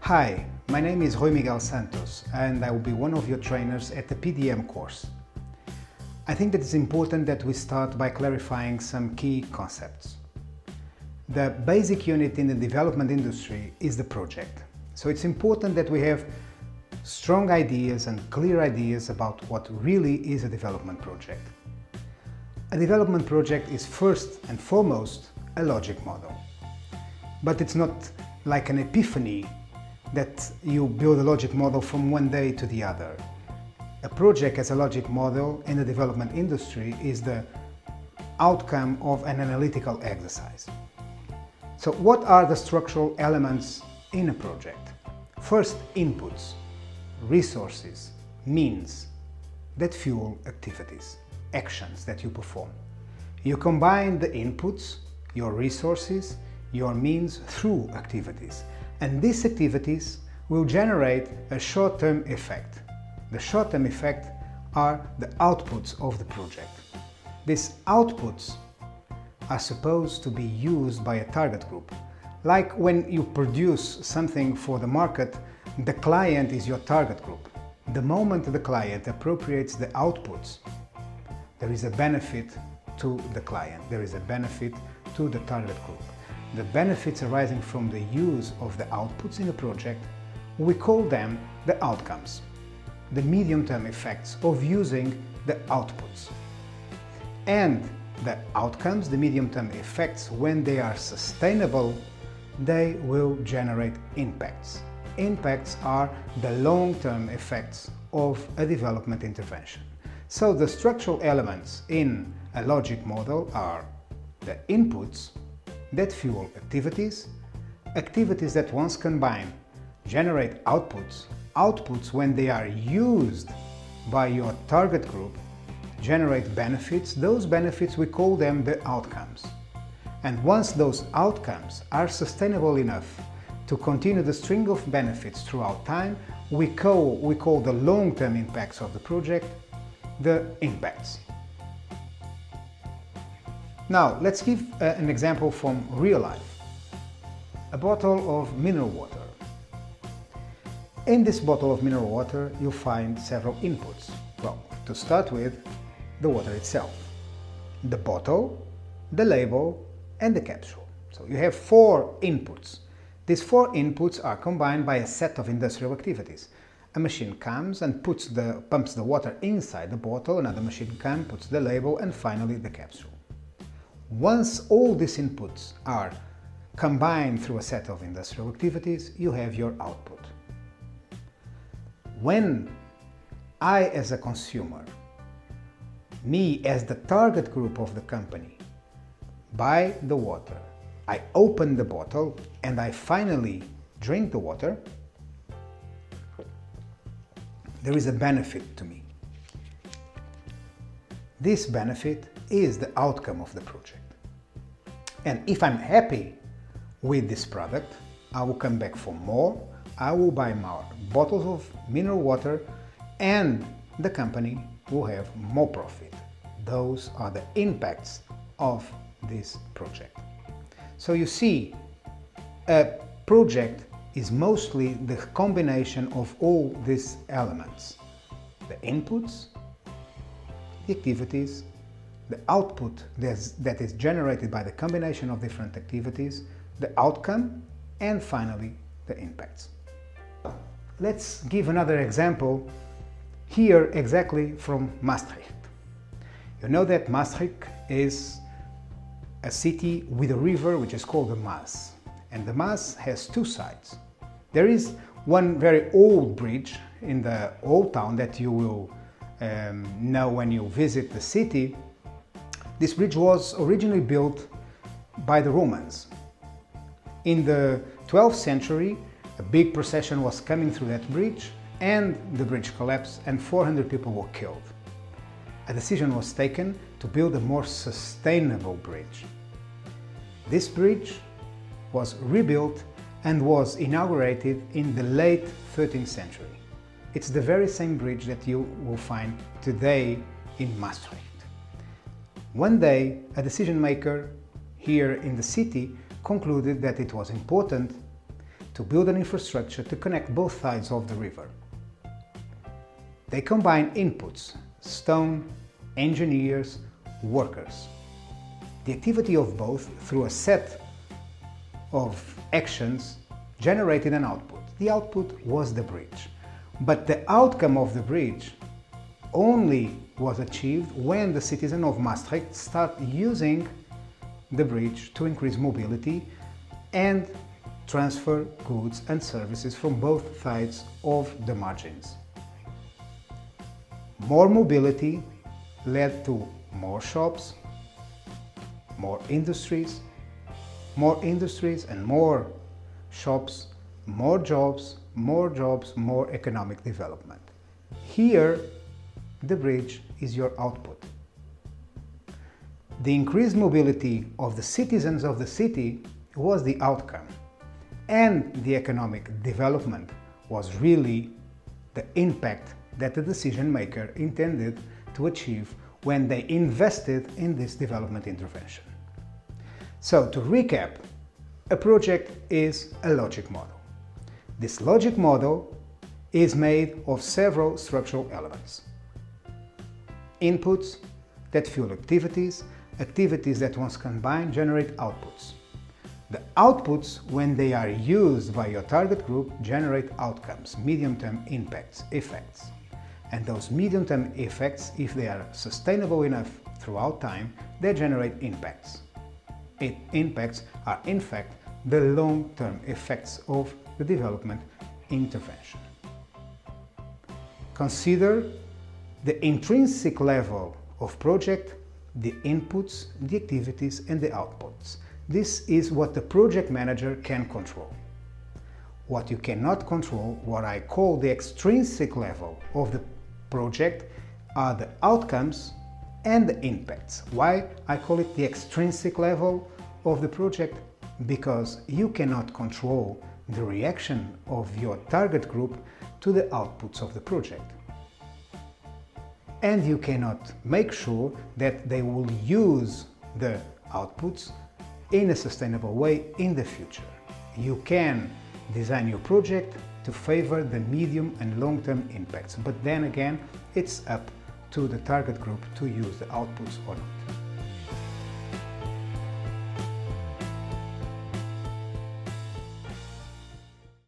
Hi, my name is Rui Miguel Santos and I will be one of your trainers at the PDM course. I think that it's important that we start by clarifying some key concepts. The basic unit in the development industry is the project. So it's important that we have strong ideas and clear ideas about what really is a development project. A development project is first and foremost a logic model. But it's not like an epiphany that you build a logic model from one day to the other. A project as a logic model in the development industry is the outcome of an analytical exercise. So what are the structural elements in a project? First, inputs, resources, means that fuel activities, actions that you perform. You combine the inputs, your resources, your means through activities. And these activities will generate a short-term effect. The short-term effect are the outputs of the project. These outputs are supposed to be used by a target group. Like when you produce something for the market, the client is your target group. The moment the client appropriates the outputs, there is a benefit to the client, there is a benefit to the target group. The benefits arising from the use of the outputs in a project, we call them the outcomes, the medium-term effects of using the outputs. And the outcomes, the medium-term effects, when they are sustainable, they will generate impacts. Impacts are the long-term effects of a development intervention. So the structural elements in a logic model are the inputs that fuel activities, activities that once combined generate outputs, outputs when they are used by your target group generate benefits, those benefits we call them the outcomes. And once those outcomes are sustainable enough to continue the string of benefits throughout time, we call the long-term impacts of the project the impacts. Now, let's give an example from real life. A bottle of mineral water. In this bottle of mineral water, you'll find several inputs. Well, to start with, the water itself, the bottle, the label, and the capsule. So you have 4 inputs. These 4 inputs are combined by a set of industrial activities. A machine comes and pumps the water inside the bottle, another machine comes, puts the label, and finally the capsule. Once all these inputs are combined through a set of industrial activities, you have your output. When I, as a consumer, me as the target group of the company, buy the water, I open the bottle and I finally drink the water, there is a benefit to me. This benefit is the outcome of the project. And if I'm happy with this product, I will come back for more, I will buy more bottles of mineral water, and the company will have more profit. Those are the impacts of this project. So you see, a project is mostly the combination of all these elements. The inputs, the activities, the output that is generated by the combination of different activities, the outcome, and finally the impacts. Let's give another example here exactly from Maastricht. You know that Maastricht is a city with a river which is called the Maas. And the Maas has 2 sides. There is one very old bridge in the old town that you will know when you visit the city. This bridge was originally built by the Romans. In the 12th century, a big procession was coming through that bridge and the bridge collapsed and 400 people were killed. A decision was taken to build a more sustainable bridge. This bridge was rebuilt and was inaugurated in the late 13th century. It's the very same bridge that you will find today in Maastricht. One day, a decision maker here in the city concluded that it was important to build an infrastructure to connect both sides of the river. They combine inputs, stone, engineers, workers. The activity of both through a set of actions generated an output. The output was the bridge. But the outcome of the bridge only was achieved when the citizens of Maastricht start using the bridge to increase mobility and transfer goods and services from both sides of the margins. More mobility led to more shops, more industries and more shops, more jobs, more economic development. Here, the bridge is your output. The increased mobility of the citizens of the city was the outcome, and the economic development was really the impact that the decision maker intended to achieve when they invested in this development intervention. So, to recap, a project is a logic model. This logic model is made of several structural elements. Inputs that fuel activities, activities that once combined generate outputs. The outputs, when they are used by your target group, generate outcomes, medium-term impacts, effects. And those medium-term effects, if they are sustainable enough throughout time, they generate impacts. Impacts are in fact the long-term effects of the development intervention. Consider the intrinsic level of project, the inputs, the activities and the outputs. This is what the project manager can control. What you cannot control, what I call the extrinsic level of the project, are the outcomes and the impacts. Why I call it the extrinsic level of the project? Because you cannot control the reaction of your target group to the outputs of the project. And you cannot make sure that they will use the outputs in a sustainable way in the future. You can design your project to favor the medium and long-term impacts, but then again, it's up to the target group to use the outputs or not.